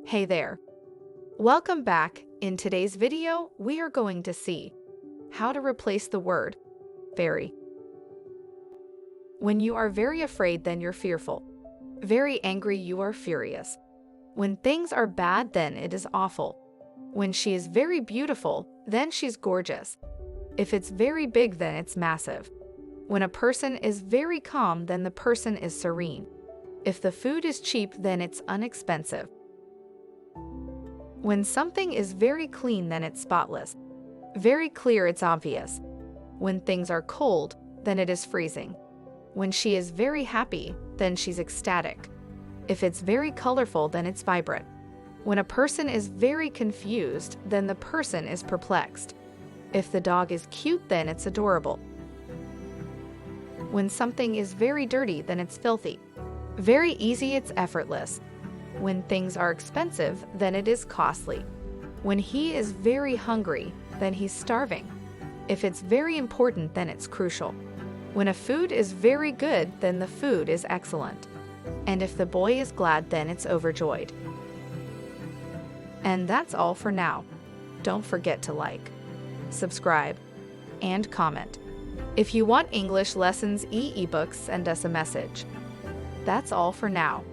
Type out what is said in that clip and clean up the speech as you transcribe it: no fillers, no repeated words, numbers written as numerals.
Hey there. Welcome back. In today's video, we are going to see how to replace the word very. When you are very afraid, then you're fearful. Very angry, you are furious. When things are bad, then it is awful. When she is very beautiful, then she's gorgeous. If it's very big, then it's massive. When a person is very calm, then the person is serene. If the food is cheap, then it's inexpensive. When something is very clean, then it's spotless. Very clear, it's obvious. When things are cold, then it is freezing. When she is very happy, then she's ecstatic. If it's very colorful, then it's vibrant. When a person is very confused, then the person is perplexed. If the dog is cute, then it's adorable. When something is very dirty, then it's filthy. Very easy, it's effortless. When things are expensive, then it is costly. When he is very hungry, then he's starving. If it's very important, then it's crucial. When a food is very good, then the food is excellent. And if the boy is glad, then it's overjoyed. And that's all for now. Don't forget to like, subscribe, and comment. If you want English lessons e-books, send us a message. That's all for now.